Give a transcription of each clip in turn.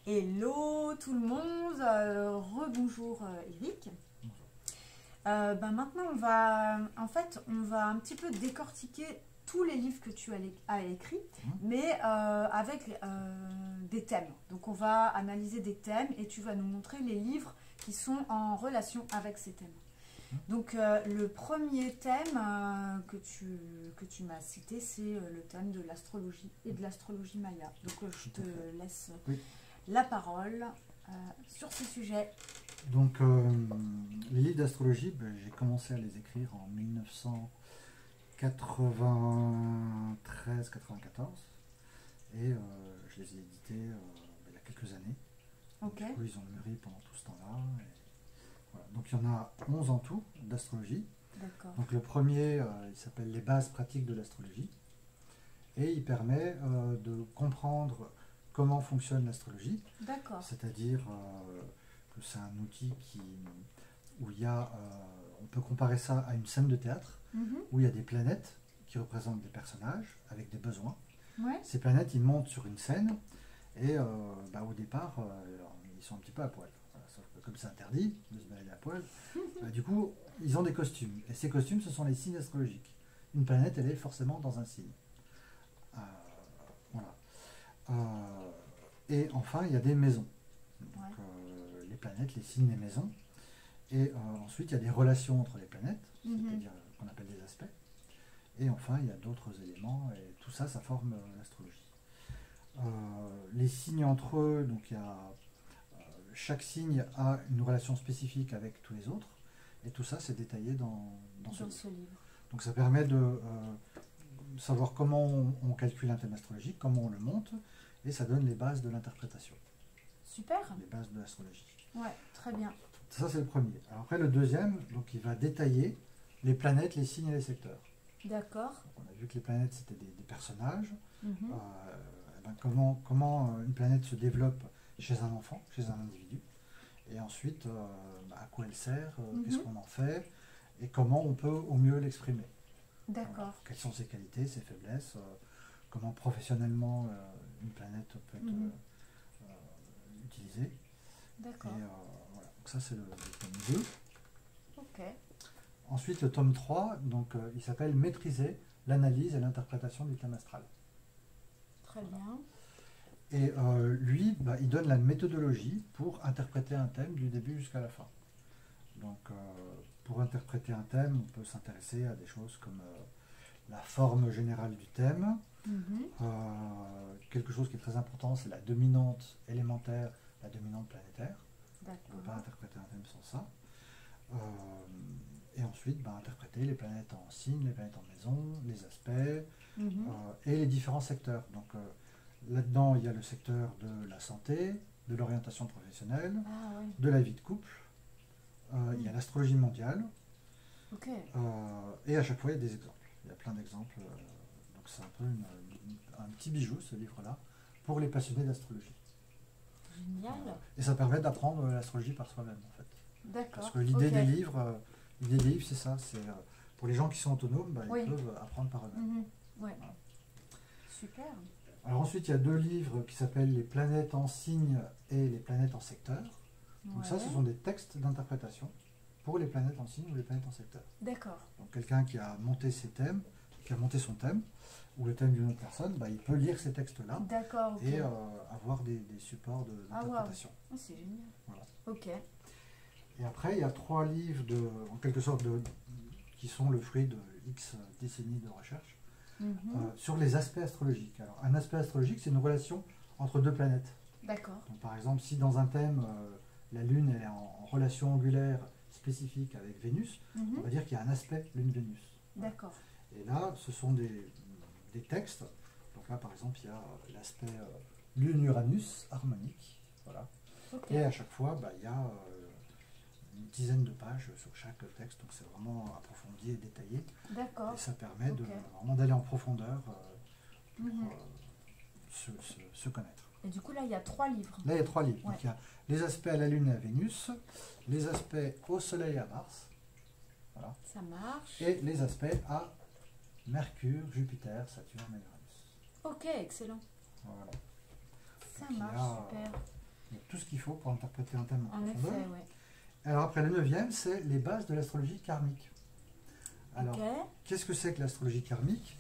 Hello tout le monde, rebonjour Eric. Maintenant en fait, on va un petit peu décortiquer tous les livres que tu as écrits, mais avec des thèmes. Donc on va analyser des thèmes et tu vas nous montrer les livres qui sont en relation avec ces thèmes. Donc le premier thème que tu m'as cité, c'est le thème de l'astrologie et de l'astrologie maya. Donc je te laisse la parole sur ce sujet. Donc les livres d'astrologie, j'ai commencé à les écrire en 1993-94 et je les ai édités il y a quelques années. Okay. Du coup, ils ont mûri pendant tout ce temps-là. Voilà. Donc il y en a 11 en tout d'astrologie. Donc le premier, il s'appelle Les bases pratiques de l'astrologie et il permet de comprendre comment fonctionne l'astrologie. C'est-à-dire que c'est un outil où il y a, on peut comparer ça à une scène de théâtre où il y a des planètes qui représentent des personnages avec des besoins. Ces planètes, ils montent sur une scène et au départ, ils sont un petit peu à poil. Sauf que comme c'est interdit de se balader à poil, du coup, ils ont des costumes. Et ces costumes, ce sont les signes astrologiques. Une planète, elle est forcément dans un signe. Voilà. Et enfin, il y a des maisons. Donc, les planètes, les signes, les maisons. Et ensuite, il y a des relations entre les planètes, c'est-à-dire qu'on appelle des aspects. Et enfin, il y a d'autres éléments. Et tout ça, ça forme l'astrologie. Les signes entre eux, donc il y a... chaque signe a une relation spécifique avec tous les autres. Et tout ça, c'est détaillé dans ce livre. Donc ça permet de savoir comment on calcule un thème astrologique, comment on le monte, et ça donne les bases de l'interprétation. Super. Les bases de l'astrologie. Ouais, très bien. Ça, c'est le premier. Alors après, le deuxième, donc il va détailler les planètes, les signes et les secteurs. D'accord. On a vu que les planètes, c'était des personnages. Comment une planète se développe chez un enfant, chez un individu. Et ensuite, à quoi elle sert, qu'est-ce qu'on en fait, et comment on peut au mieux l'exprimer. D'accord. Quelles sont ses qualités, ses faiblesses, comment professionnellement une planète peut être utilisée. D'accord. Et voilà, donc ça c'est le tome 2. Ok. Ensuite le tome 3, donc, il s'appelle Maîtriser l'analyse et l'interprétation du thème astral. Très bien. Et lui, il donne la méthodologie pour interpréter un thème du début jusqu'à la fin. Donc pour interpréter un thème, on peut s'intéresser à des choses comme la forme générale du thème. Quelque chose qui est très important, c'est la dominante élémentaire, la dominante planétaire. On ne peut pas interpréter un thème sans ça. Et ensuite, interpréter les planètes en signes, les planètes en maison, les aspects et les différents secteurs. Donc là-dedans, il y a le secteur de la santé, de l'orientation professionnelle, de la vie de couple. Il y a l'astrologie mondiale. Et à chaque fois, il y a des exemples. Il y a plein d'exemples. Donc c'est un peu un petit bijou, ce livre-là, pour les passionnés d'astrologie. Génial. Et ça permet d'apprendre l'astrologie par soi-même, en fait. D'accord. Parce que l'idée des livres, c'est ça. C'est pour les gens qui sont autonomes, ils peuvent apprendre par eux-mêmes. Voilà. Super. Alors ensuite, il y a deux livres qui s'appellent Les planètes en signe et Les planètes en secteur. Donc ça, ce sont des textes d'interprétation pour les planètes en signe ou les planètes en secteur. D'accord. Donc quelqu'un qui a monté ses thèmes, qui a monté son thème, ou le thème d'une autre personne, il peut lire ces textes-là et avoir des supports d'interprétation. C'est génial. Voilà. Ok. Et après, il y a 3 livres, en quelque sorte, qui sont le fruit de X décennies de recherche, sur les aspects astrologiques. Alors, un aspect astrologique, c'est une relation entre deux planètes. D'accord. Donc, par exemple, si dans un thème, la Lune est en relation angulaire spécifique avec Vénus, on va dire qu'il y a un aspect Lune-Vénus. D'accord. Et là, ce sont des textes. Donc là, par exemple, il y a l'aspect Lune-Uranus harmonique. Voilà. Et à chaque fois, il y a une dizaine de pages sur chaque texte. Donc c'est vraiment approfondi et détaillé. D'accord. Et ça permet vraiment d'aller en profondeur pour se connaître. Et du coup, là, il y a 3 livres. Là, il y a 3 livres. Donc il y a les aspects à la Lune et à Vénus, les aspects au Soleil et à Mars. Voilà. Ça marche. Et les aspects à Mercure, Jupiter, Saturne et Uranus. Ok, excellent. Voilà. Ça marche, super. Il y a tout ce qu'il faut pour interpréter un thème en profondeur. Effet, ouais. Alors après, le 9e, c'est les bases de l'astrologie karmique. Alors, qu'est-ce que c'est que l'astrologie karmique?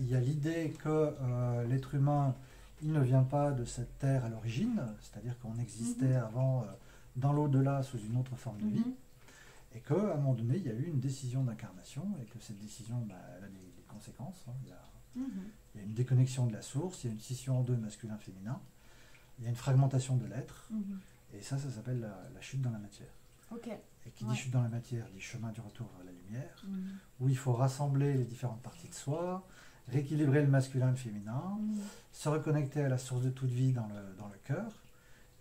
Il y a l'idée que l'être humain, il ne vient pas de cette terre à l'origine, c'est-à-dire qu'on existait avant dans l'au-delà sous une autre forme de vie, et qu'à un moment donné, il y a eu une décision d'incarnation, et que cette décision, elle a des conséquences. Hein. Il y a une déconnexion de la source, il y a une scission en deux masculin-féminin, il y a une fragmentation de l'être, et ça s'appelle la chute dans la matière. Et qui dit chute dans la matière dit chemin du retour vers la lumière, où il faut rassembler les différentes parties de soi, rééquilibrer le masculin et le féminin, se reconnecter à la source de toute vie dans le cœur,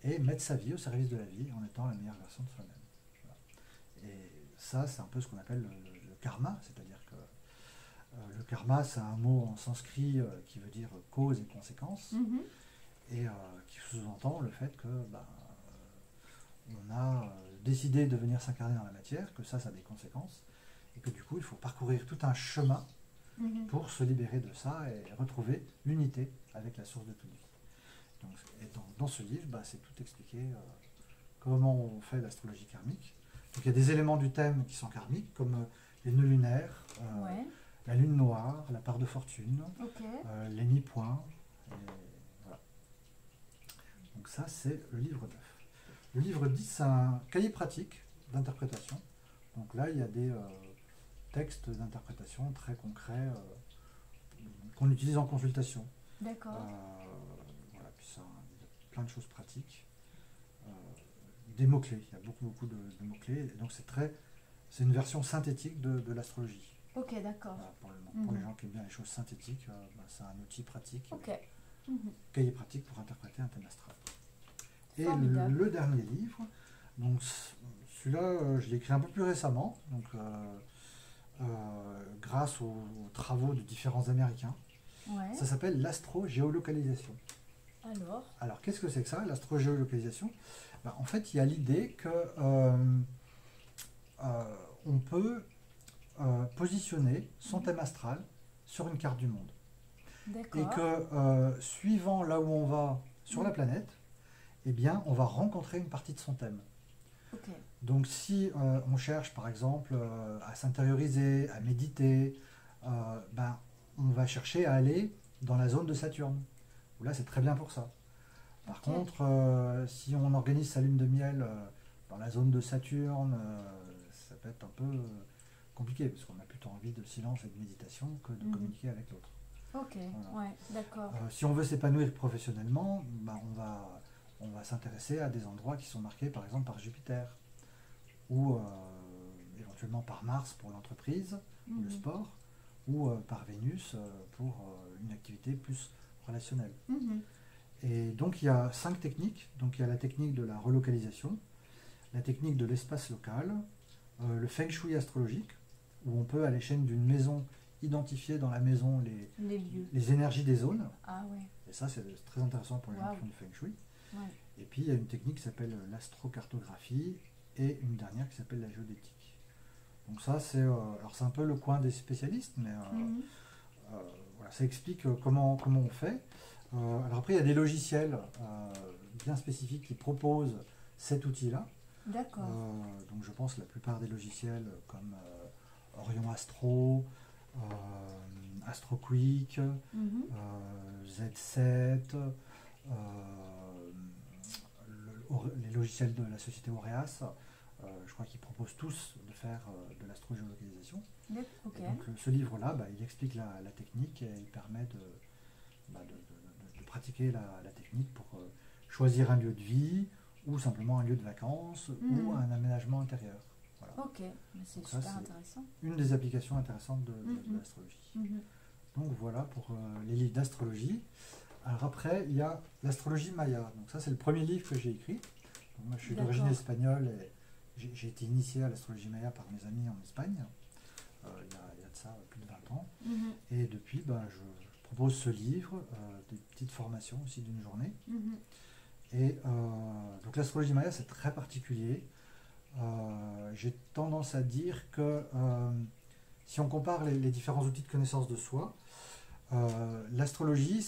et mettre sa vie au service de la vie en étant la meilleure version de soi-même. Voilà. Et ça, c'est un peu ce qu'on appelle le karma, c'est-à-dire que le karma, c'est un mot en sanskrit qui veut dire cause et conséquence, et qui sous-entend le fait que on a décidé de venir s'incarner dans la matière, que ça a des conséquences, et que du coup, il faut parcourir tout un chemin pour se libérer de ça et retrouver l'unité avec la source de toute vie. Donc, et dans ce livre, c'est tout expliqué, comment on fait l'astrologie karmique. Donc il y a des éléments du thème qui sont karmiques, comme les nœuds lunaires, la lune noire, la part de fortune, les mi-points. Voilà. Donc ça, c'est le livre 9. Le livre 10, c'est un cahier pratique d'interprétation. Donc là, il y a des textes d'interprétation très concrets qu'on utilise en consultation. D'accord. Voilà, puis ça, il y a plein de choses pratiques. Des mots-clés, il y a beaucoup de mots-clés. Et donc c'est une version synthétique de l'astrologie. Ok, d'accord. Voilà, pour les gens qui aiment bien les choses synthétiques, c'est un outil pratique. Ok. Cahier pratique pour interpréter un thème astral. Et le dernier livre, donc celui-là, je l'ai écrit un peu plus récemment, donc grâce aux travaux de différents Américains. Ça s'appelle l'astrogéolocalisation. Alors, qu'est-ce que c'est que ça, l'astrogéolocalisation? En fait, il y a l'idée que on peut positionner son thème astral sur une carte du monde. Et que suivant là où on va sur la planète, eh bien, on va rencontrer une partie de son thème. Donc si on cherche par exemple à s'intérioriser, à méditer, on va chercher à aller dans la zone de Saturne, où là c'est très bien pour ça. Par contre, si on organise sa lune de miel dans la zone de Saturne, ça peut être un peu compliqué, parce qu'on a plutôt envie de silence et de méditation que de communiquer avec l'autre. Voilà. D'accord. Si on veut s'épanouir professionnellement, on va s'intéresser à des endroits qui sont marqués par exemple par Jupiter, ou éventuellement par Mars pour l'entreprise, ou le sport, ou par Vénus pour une activité plus relationnelle. Et donc il y a 5 techniques. Donc il y a la technique de la relocalisation, la technique de l'espace local, le feng shui astrologique, où on peut à l'échelle d'une maison identifier dans la maison les énergies des zones. Et ça c'est très intéressant pour les gens qui font du feng shui. Et puis il y a une technique qui s'appelle l'astrocartographie et une dernière qui s'appelle la géodétique. Donc ça c'est un peu le coin des spécialistes, mais voilà, ça explique comment on fait. Alors après il y a des logiciels bien spécifiques qui proposent cet outil-là. D'accord. Donc je pense que la plupart des logiciels comme Orion Astro, AstroQuick, Z7, les logiciels de la société Aureas, je crois qu'ils proposent tous de faire de l'astrogéolocalisation. Donc ce livre-là, il explique la technique et il permet de pratiquer la technique pour choisir un lieu de vie ou simplement un lieu de vacances ou un aménagement intérieur. Voilà. C'est super intéressant. Une des applications intéressantes de l'astrologie. Donc voilà pour les livres d'astrologie. Alors après, il y a l'astrologie maya. Donc ça, c'est le premier livre que j'ai écrit. Donc moi, je suis d'origine espagnole et j'ai été initié à l'astrologie maya par mes amis en Espagne. Il y a de ça plus de 20 ans. Et depuis, je propose ce livre, des petites formations aussi d'une journée. Et donc l'astrologie maya, c'est très particulier. J'ai tendance à dire que si on compare les différents outils de connaissance de soi, l'astrologie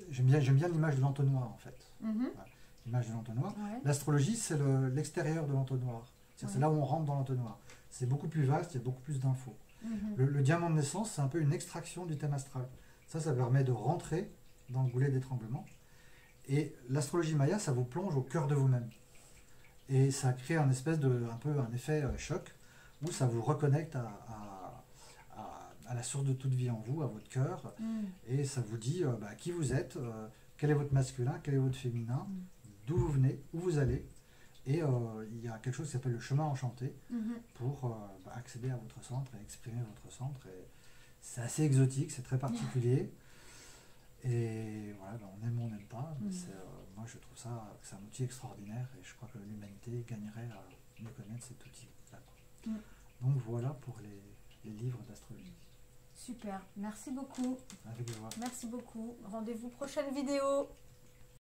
j'aime bien l'image de l'entonnoir en fait. Voilà, l'image de l'entonnoir. Ouais. L'astrologie, c'est l'extérieur de l'entonnoir. C'est là où on rentre dans l'entonnoir. C'est beaucoup plus vaste, il y a beaucoup plus d'infos. Le diamant de naissance, c'est un peu une extraction du thème astral. Ça permet de rentrer dans le goulet d'étranglement. Et l'astrologie maya, ça vous plonge au cœur de vous-même. Et ça crée un peu un effet choc, où ça vous reconnecte à la source de toute vie en vous, à votre cœur. Et ça vous dit qui vous êtes, quel est votre masculin, quel est votre féminin, d'où vous venez, où vous allez. Et il y a quelque chose qui s'appelle le chemin enchanté pour accéder à votre centre et exprimer votre centre. C'est assez exotique, c'est très particulier. Et voilà, on aime ou on n'aime pas. Mais moi, je trouve ça c'est un outil extraordinaire et je crois que l'humanité gagnerait à mieux connaître cet outil-là. Donc voilà pour les livres d'astrologie. Super, merci beaucoup. Avec joie. Merci beaucoup. Rendez-vous prochaine vidéo.